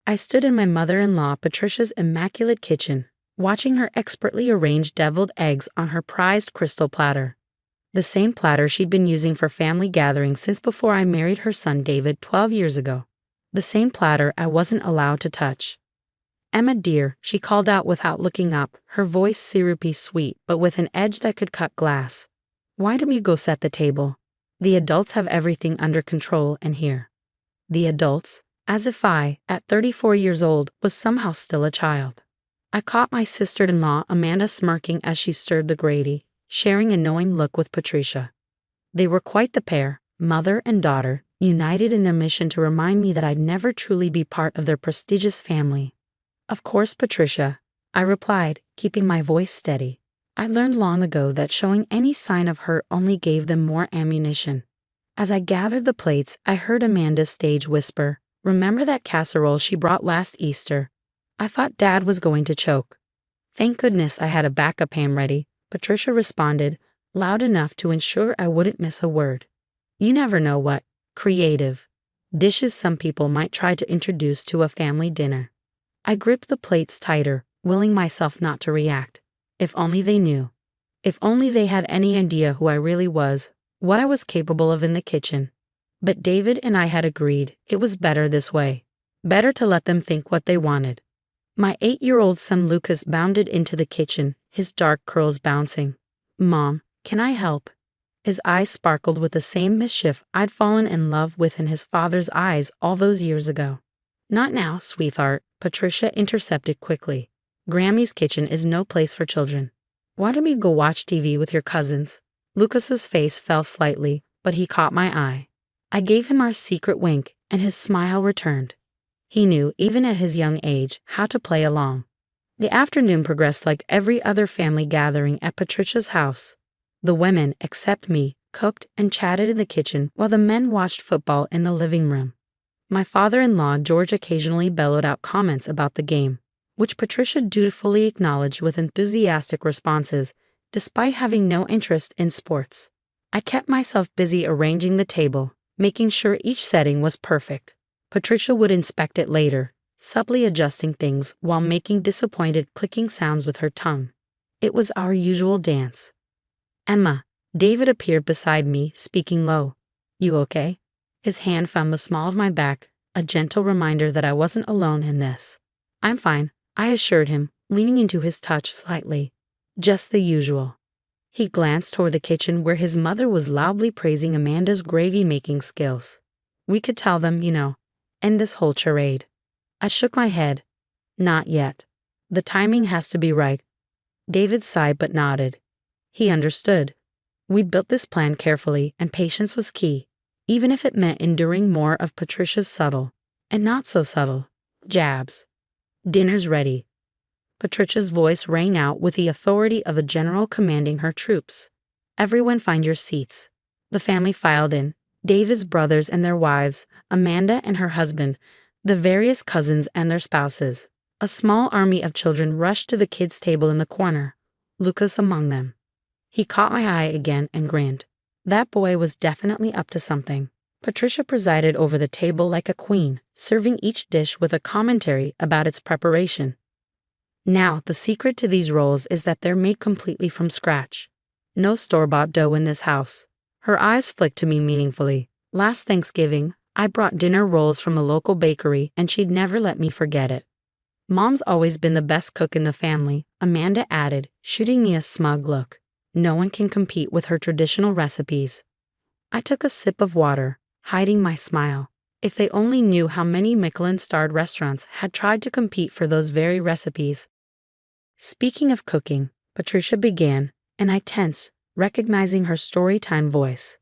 I stood in my mother-in-law Patricia's immaculate kitchen, watching her expertly arrange deviled eggs on her prized crystal platter. The same platter she'd been using for family gatherings since before I married her son David 12 years ago. The same platter I wasn't allowed to touch. "Emma dear," she called out without looking up, her voice syrupy sweet but with an edge that could cut glass. "Why don't you go set the table? The adults have everything under control in here." The adults? As if I, at 34 years old, was somehow still a child. I caught my sister-in-law Amanda smirking as she stirred the gravy, sharing a knowing look with Patricia. They were quite the pair, mother and daughter, united in their mission to remind me that I'd never truly be part of their prestigious family. "Of course, Patricia," I replied, keeping my voice steady. I learned long ago that showing any sign of hurt only gave them more ammunition. As I gathered the plates, I heard Amanda's stage whisper, "Remember that casserole she brought last Easter?" I thought Dad was going to choke. "Thank goodness I had a backup ham ready," Patricia responded, loud enough to ensure I wouldn't miss a word. You never know what creative dishes some people might try to introduce to a family dinner. I gripped the plates tighter, willing myself not to react. If only they knew. If only they had any idea who I really was, what I was capable of in the kitchen. But David and I had agreed it was better this way. Better to let them think what they wanted. My 8-year-old son Lucas bounded into the kitchen, his dark curls bouncing. "Mom, can I help?" His eyes sparkled with the same mischief I'd fallen in love with in his father's eyes all those years ago. "Not now, sweetheart," Patricia intercepted quickly. "Grammy's kitchen is no place for children. Why don't we go watch TV with your cousins?" Lucas's face fell slightly, but he caught my eye. I gave him our secret wink, and his smile returned. He knew, even at his young age, how to play along. The afternoon progressed like every other family gathering at Patricia's house. The women, except me, cooked and chatted in the kitchen while the men watched football in the living room. My father-in-law George occasionally bellowed out comments about the game, which Patricia dutifully acknowledged with enthusiastic responses, despite having no interest in sports. I kept myself busy arranging the table, making sure each setting was perfect. Patricia would inspect it later, subtly adjusting things while making disappointed clicking sounds with her tongue. It was our usual dance. "Emma," David appeared beside me, speaking low. "You okay?" His hand found the small of my back, a gentle reminder that I wasn't alone in this. "I'm fine," I assured him, leaning into his touch slightly. "Just the usual." He glanced toward the kitchen where his mother was loudly praising Amanda's gravy-making skills. "We could tell them, end this whole charade." I shook my head. "Not yet. The timing has to be right." David sighed but nodded. He understood. We'd built this plan carefully, and patience was key, even if it meant enduring more of Patricia's subtle, and not so subtle, jabs. "Dinner's ready." Patricia's voice rang out with the authority of a general commanding her troops. "Everyone find your seats." The family filed in, David's brothers and their wives, Amanda and her husband, the various cousins and their spouses. A small army of children rushed to the kids' table in the corner, Lucas among them. He caught my eye again and grinned. That boy was definitely up to something. Patricia presided over the table like a queen, serving each dish with a commentary about its preparation. Now, the secret to these rolls is that they're made completely from scratch. No store-bought dough in this house. Her eyes flicked to me meaningfully. Last Thanksgiving, I brought dinner rolls from the local bakery and she'd never let me forget it. "Mom's always been the best cook in the family," Amanda added, shooting me a smug look. "No one can compete with her traditional recipes." I took a sip of water, hiding my smile. If they only knew how many Michelin-starred restaurants had tried to compete for those very recipes. "Speaking of cooking," Patricia began, and I tensed, recognizing her story-time voice.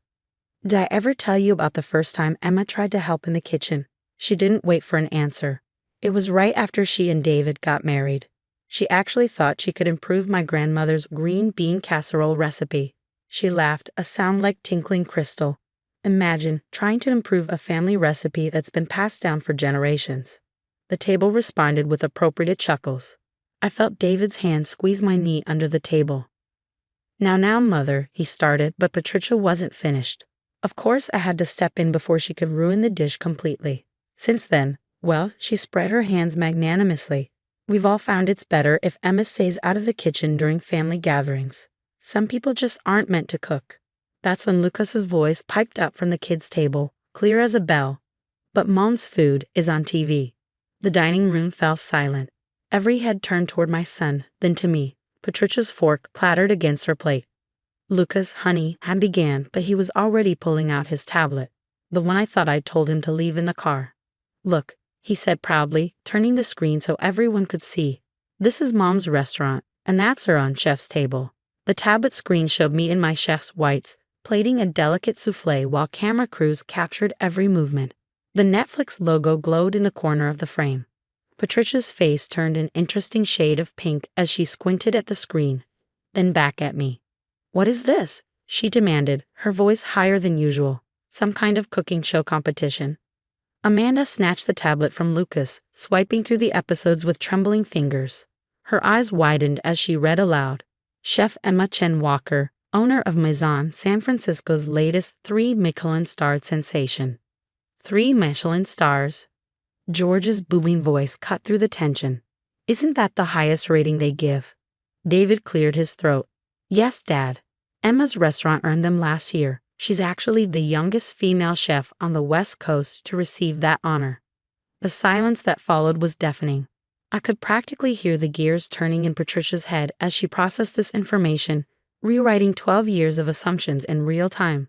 "Did I ever tell you about the first time Emma tried to help in the kitchen?" She didn't wait for an answer. It was right after she and David got married. She actually thought she could improve my grandmother's green bean casserole recipe. She laughed, a sound like tinkling crystal. Imagine trying to improve a family recipe that's been passed down for generations. The table responded with appropriate chuckles. I felt David's hand squeeze my knee under the table. Now, Mother," he started, but Patricia wasn't finished. Of course I had to step in before she could ruin the dish completely. Since then, Well, she spread her hands magnanimously. We've all found it's better if Emma stays out of the kitchen during family gatherings. Some people just aren't meant to cook. That's when Lucas's voice piped up from the kids' table, clear as a bell. But Mom's food is on TV. The dining room fell silent. Every head turned toward my son, then to me. Patricia's fork clattered against her plate. Lucas, honey, had began, but he was already pulling out his tablet, the one I thought I'd told him to leave in the car. Look, he said proudly, turning the screen so everyone could see. This is Mom's restaurant, and that's her on chef's table. The tablet screen showed me in my chef's whites, plating a delicate souffle while camera crews captured every movement. The Netflix logo glowed in the corner of the frame. Patricia's face turned an interesting shade of pink as she squinted at the screen, then back at me. "What is this?" she demanded, her voice higher than usual. "Some kind of cooking show competition?" Amanda snatched the tablet from Lucas, swiping through the episodes with trembling fingers. Her eyes widened as she read aloud. Chef Emma Chen Walker, owner of Maison San Francisco's latest 3 Michelin-starred sensation. 3 Michelin stars? George's booming voice cut through the tension. Isn't that the highest rating they give? David cleared his throat. Yes, Dad. Emma's restaurant earned them last year. She's actually the youngest female chef on the West Coast to receive that honor. The silence that followed was deafening. I could practically hear the gears turning in Patricia's head as she processed this information, rewriting 12 years of assumptions in real time.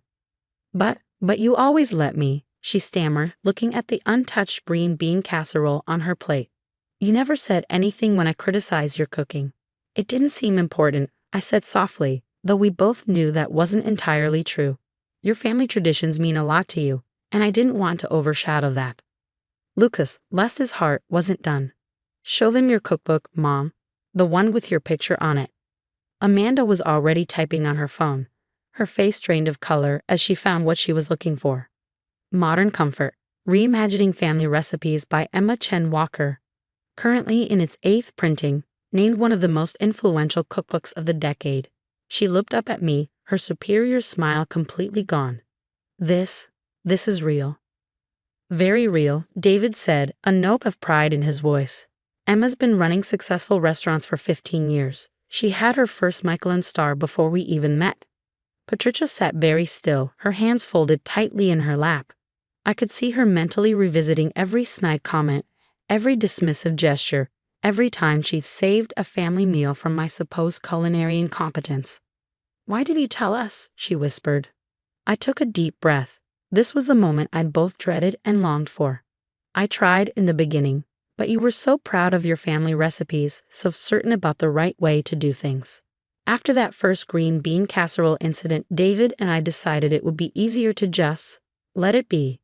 But you always let me, she stammered, looking at the untouched green bean casserole on her plate. You never said anything when I criticized your cooking. It didn't seem important, I said softly, though we both knew that wasn't entirely true. Your family traditions mean a lot to you, and I didn't want to overshadow that. Lucas, bless his heart, wasn't done. Show them your cookbook, Mom, the one with your picture on it. Amanda was already typing on her phone, her face drained of color as she found what she was looking for. Modern Comfort, Reimagining Family Recipes by Emma Chen Walker. Currently in its 8th printing, named one of the most influential cookbooks of the decade. She looked up at me, her superior smile completely gone. This is real. Very real, David said, a note of pride in his voice. Emma's been running successful restaurants for 15 years. She had her first Michelin star before we even met. Patricia sat very still, her hands folded tightly in her lap. I could see her mentally revisiting every snide comment, every dismissive gesture, every time she'd saved a family meal from my supposed culinary incompetence. Why did you tell us? She whispered. I took a deep breath. This was the moment I'd both dreaded and longed for. I tried in the beginning, but you were so proud of your family recipes, so certain about the right way to do things. After that first green bean casserole incident, David and I decided it would be easier to just let it be.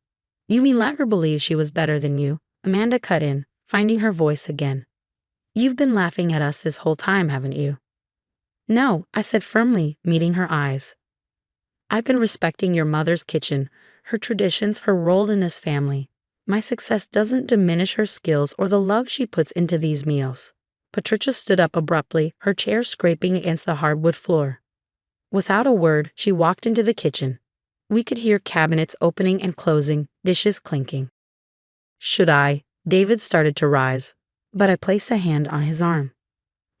You mean let her believe she was better than you? Amanda cut in, finding her voice again. You've been laughing at us this whole time, haven't you? No, I said firmly, meeting her eyes. I've been respecting your mother's kitchen, her traditions, her role in this family. My success doesn't diminish her skills or the love she puts into these meals. Patricia stood up abruptly, her chair scraping against the hardwood floor. Without a word, she walked into the kitchen. We could hear cabinets opening and closing, dishes clinking. Should I? David started to rise, but I placed a hand on his arm.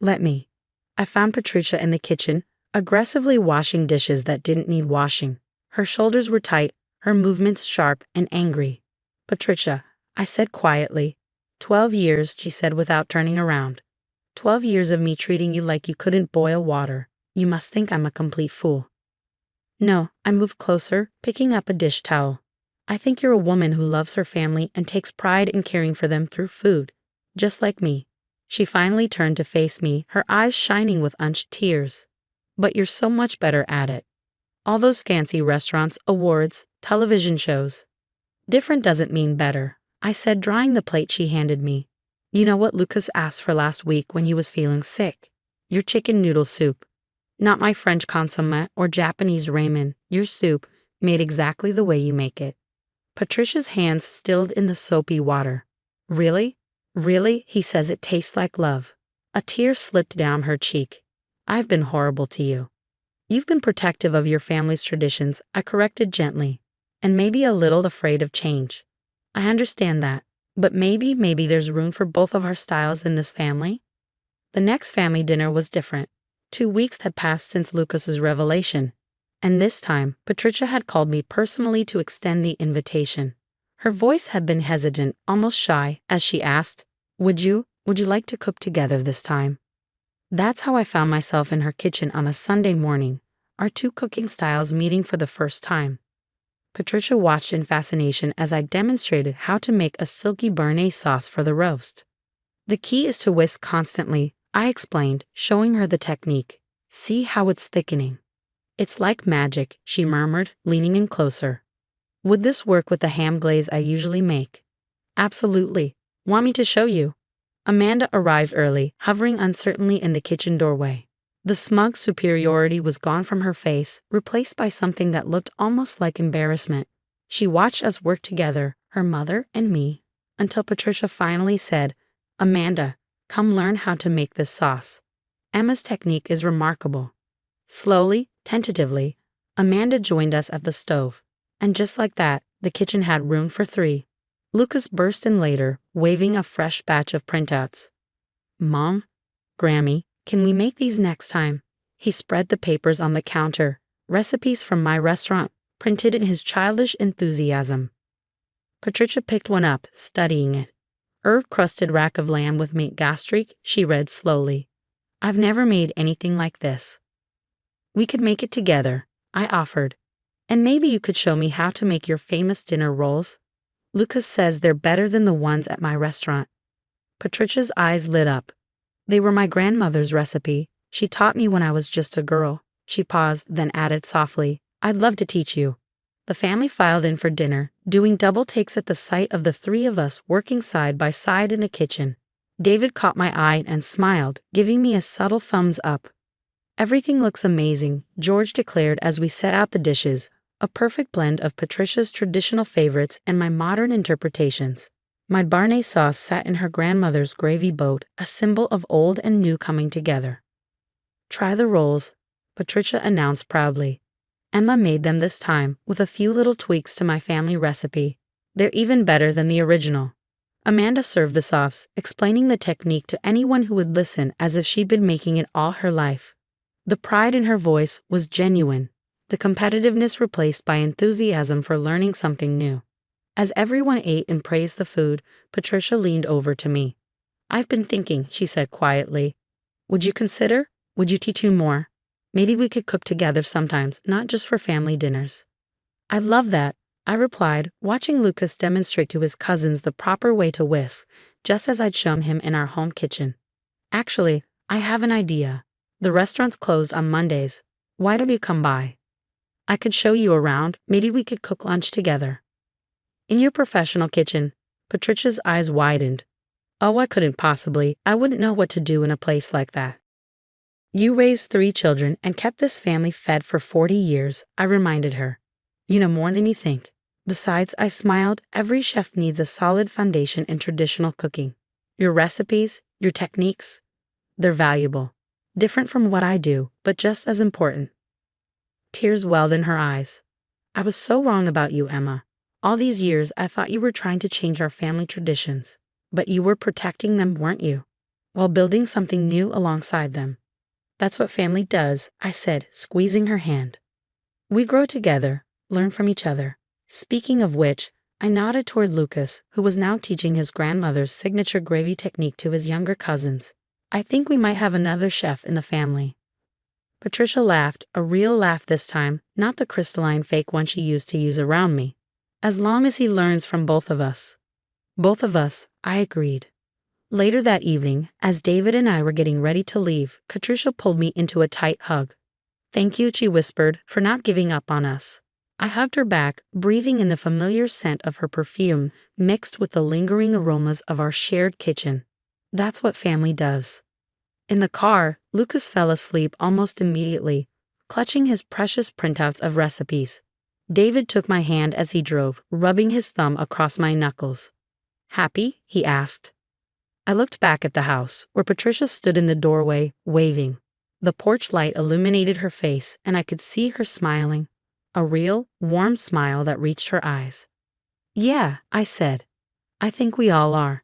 Let me. I found Patricia in the kitchen, aggressively washing dishes that didn't need washing. Her shoulders were tight, her movements sharp and angry. Patricia, I said quietly. 12 years, she said without turning around. 12 years of me treating you like you couldn't boil water. You must think I'm a complete fool. No, I moved closer, picking up a dish towel. I think you're a woman who loves her family and takes pride in caring for them through food, just like me. She finally turned to face me, her eyes shining with unshed tears. But you're so much better at it. All those fancy restaurants, awards, television shows. Different doesn't mean better, I said, drawing the plate she handed me. You know what Lucas asked for last week when he was feeling sick? Your chicken noodle soup. Not my French consommé or Japanese ramen, your soup, made exactly the way you make it. Patricia's hands stilled in the soapy water. Really? Really? He says it tastes like love. A tear slipped down her cheek. I've been horrible to you. You've been protective of your family's traditions, I corrected gently, and maybe a little afraid of change. I understand that, But maybe there's room for both of our styles in this family? The next family dinner was different. 2 weeks had passed since Lucas's revelation, and this time Patricia had called me personally to extend the invitation. Her voice had been hesitant, almost shy, as she asked, Would you like to cook together this time? That's how I found myself in her kitchen on a Sunday morning, our two cooking styles meeting for the first time. Patricia watched in fascination as I demonstrated how to make a silky béarnaise sauce for the roast. The key is to whisk constantly, I explained, showing her the technique. See how it's thickening. It's like magic, she murmured, leaning in closer. Would this work with the ham glaze I usually make? Absolutely. Want me to show you? Amanda arrived early, hovering uncertainly in the kitchen doorway. The smug superiority was gone from her face, replaced by something that looked almost like embarrassment. She watched us work together, her mother and me, until Patricia finally said, Amanda, come learn how to make this sauce. Emma's technique is remarkable. Slowly, tentatively, Amanda joined us at the stove. And just like that, the kitchen had room for three. Lucas burst in later, waving a fresh batch of printouts. Mom? Grammy, can we make these next time? He spread the papers on the counter, recipes from my restaurant, printed in his childish enthusiasm. Patricia picked one up, studying it. Herb-crusted rack of lamb with mint gastrique, she read slowly. I've never made anything like this. We could make it together, I offered. And maybe you could show me how to make your famous dinner rolls. Lucas says they're better than the ones at my restaurant. Patricia's eyes lit up. They were my grandmother's recipe. She taught me when I was just a girl. She paused, then added softly, I'd love to teach you. The family filed in for dinner, doing double takes at the sight of the three of us working side by side in a kitchen. David caught my eye and smiled, giving me a subtle thumbs up. Everything looks amazing, George declared as we set out the dishes, a perfect blend of Patricia's traditional favorites and my modern interpretations. My béarnaise sauce sat in her grandmother's gravy boat, a symbol of old and new coming together. Try the rolls, Patricia announced proudly. Emma made them this time, with a few little tweaks to my family recipe. They're even better than the original. Amanda served the sauce, explaining the technique to anyone who would listen as if she'd been making it all her life. The pride in her voice was genuine, the competitiveness replaced by enthusiasm for learning something new. As everyone ate and praised the food, Patricia leaned over to me. I've been thinking, she said quietly. Would you teach me more? Maybe we could cook together sometimes, not just for family dinners. I'd love that, I replied, watching Lucas demonstrate to his cousins the proper way to whisk, just as I'd shown him in our home kitchen. Actually, I have an idea. The restaurant's closed on Mondays. Why don't you come by? I could show you around. Maybe we could cook lunch together. In your professional kitchen, Patricia's eyes widened. Oh, I couldn't possibly. I wouldn't know what to do in a place like that. You raised 3 children and kept this family fed for 40 years, I reminded her. You know more than you think. Besides, I smiled, every chef needs a solid foundation in traditional cooking. Your recipes, your techniques, they're valuable. Different from what I do, but just as important. Tears welled in her eyes. I was so wrong about you, Emma. All these years, I thought you were trying to change our family traditions. But you were protecting them, weren't you? While building something new alongside them. That's what family does, I said, squeezing her hand. We grow together, learn from each other. Speaking of which, I nodded toward Lucas, who was now teaching his grandmother's signature gravy technique to his younger cousins. I think we might have another chef in the family. Patricia laughed, a real laugh this time, not the crystalline fake one she used to use around me. As long as he learns from both of us. Both of us, I agreed. Later that evening, as David and I were getting ready to leave, Patricia pulled me into a tight hug. Thank you, she whispered, for not giving up on us. I hugged her back, breathing in the familiar scent of her perfume, mixed with the lingering aromas of our shared kitchen. That's what family does. In the car, Lucas fell asleep almost immediately, clutching his precious printouts of recipes. David took my hand as he drove, rubbing his thumb across my knuckles. Happy? He asked. I looked back at the house, where Patricia stood in the doorway, waving. The porch light illuminated her face, and I could see her smiling. A real, warm smile that reached her eyes. Yeah, I said. I think we all are.